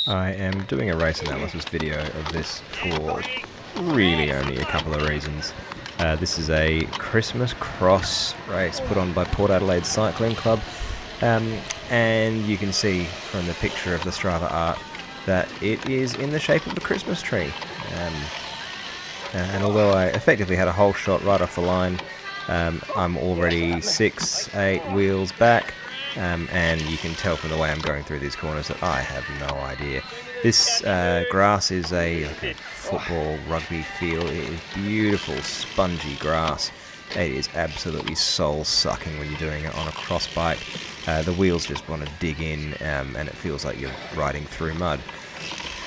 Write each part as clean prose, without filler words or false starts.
I am doing a race analysis video of this for really only a couple of reasons. This is a Xmas Cross race put on by Port Adelaide Cycling Club, and you can see from the picture of the Strava art that it is in the shape of a Christmas tree. And although I effectively had a whole shot right off the line, I'm already 6-8 wheels back, and you can tell from the way I'm going through these corners that I have no idea. This grass is like a football, rugby feel. It is beautiful, spongy grass. It is absolutely soul-sucking when you're doing it on a cross bike. The wheels just want to dig in, and it feels like you're riding through mud.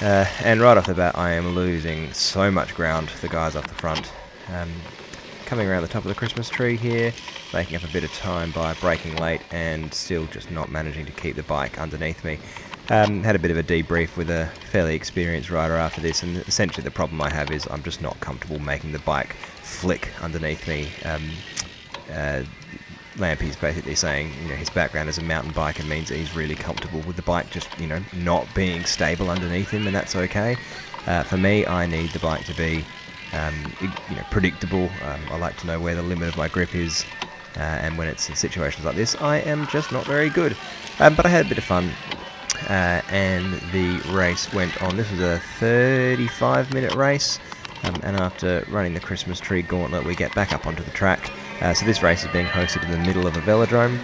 And right off the bat, I am losing so much ground to the guys off the front. Coming around the top of the Christmas tree here, making up a bit of time by braking late and still just not managing to keep the bike underneath me. Had a bit of a debrief with a fairly experienced rider after this, and essentially the problem I have is I'm just not comfortable making the bike flick underneath me. Lampy's basically saying, his background as a mountain biker means that he's really comfortable with the bike just, not being stable underneath him, and that's okay. For me, I need the bike to be, predictable. I like to know where the limit of my grip is, and when it's in situations like this, I am just not very good. But I had a bit of fun, and the race went on. This was a 35-minute race, and after running the Christmas tree gauntlet, we get back up onto the track. So this race is being hosted in the middle of a velodrome,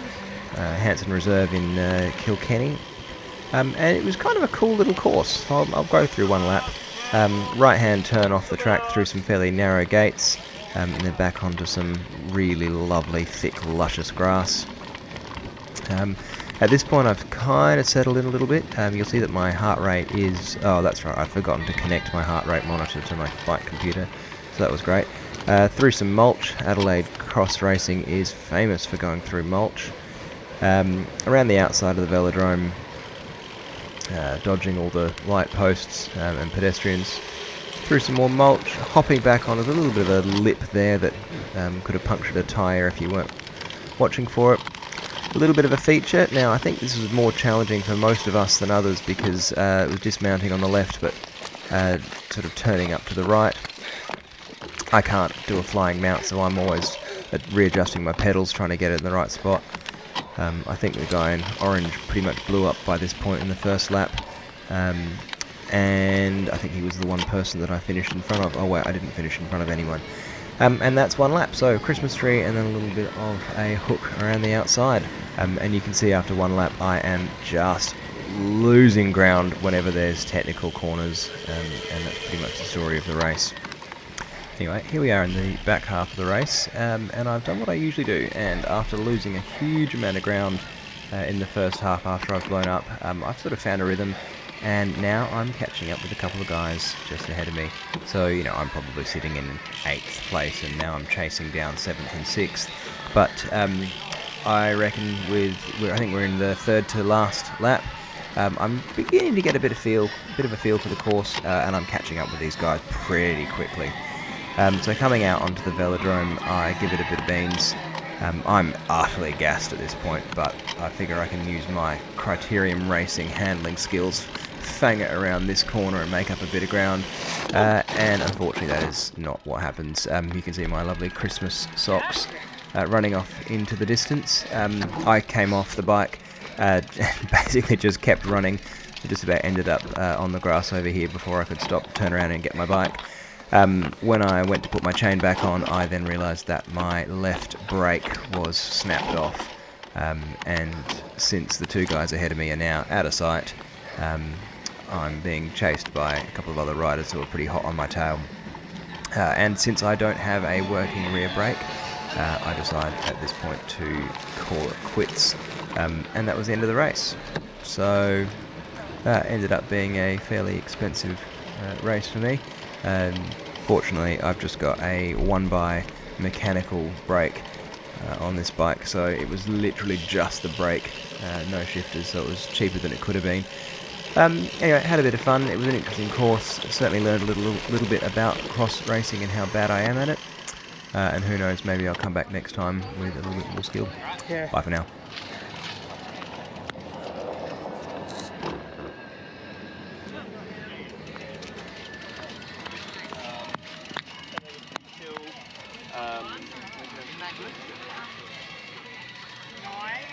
Hanson Reserve in Kilkenny, and it was kind of a cool little course. I'll go through one lap. Right-hand turn off the track through some fairly narrow gates, and then back onto some really lovely, thick, luscious grass. At this point I've kind of settled in a little bit. You'll see that my heart rate is... Oh, that's right, I've forgotten to connect my heart rate monitor to my bike computer, so that was great. Through some mulch. Adelaide Cross Racing is famous for going through mulch. Around the outside of the velodrome, dodging all the light posts and pedestrians. Through some more mulch, hopping back on a little bit of a lip there that could have punctured a tyre if you weren't watching for it. A little bit of a feature. Now, I think this was more challenging for most of us than others because it was dismounting on the left but sort of turning up to the right. I can't do a flying mount, so I'm always readjusting my pedals, trying to get it in the right spot. I think the guy in orange pretty much blew up by this point in the first lap, and I think he was the one person that I finished in front of. Oh wait, I didn't finish in front of anyone. And that's one lap, so Christmas tree and then a little bit of a hook around the outside. And you can see after one lap I am just losing ground whenever there's technical corners, and that's pretty much the story of the race. Anyway, here we are in the back half of the race, and I've done what I usually do, and after losing a huge amount of ground in the first half after I've blown up, I've sort of found a rhythm, and now I'm catching up with a couple of guys just ahead of me. So, I'm probably sitting in 8th place, and now I'm chasing down 7th and 6th, but I reckon I think we're in the third to last lap. I'm beginning to get a bit of a feel for the course, and I'm catching up with these guys pretty quickly. So coming out onto the velodrome, I give it a bit of beans. I'm utterly gassed at this point, but I figure I can use my Criterium Racing handling skills, fang it around this corner and make up a bit of ground, and unfortunately that is not what happens. You can see my lovely Christmas socks running off into the distance. I came off the bike and basically just kept running. I just about ended up on the grass over here before I could stop, turn around and get my bike. When I went to put my chain back on, I then realised that my left brake was snapped off, and since the two guys ahead of me are now out of sight, I'm being chased by a couple of other riders who are pretty hot on my tail, and since I don't have a working rear brake, I decided at this point to call it quits, and that was the end of the race. So that ended up being a fairly expensive race for me. Fortunately, I've just got a 1x mechanical brake on this bike, so it was literally just the brake, no shifters, so it was cheaper than it could have been. Anyway, had a bit of fun. It was an interesting course. Certainly learned a little bit about cross racing and how bad I am at it. And who knows, maybe I'll come back next time with a little bit more skill. Yeah. Bye for now.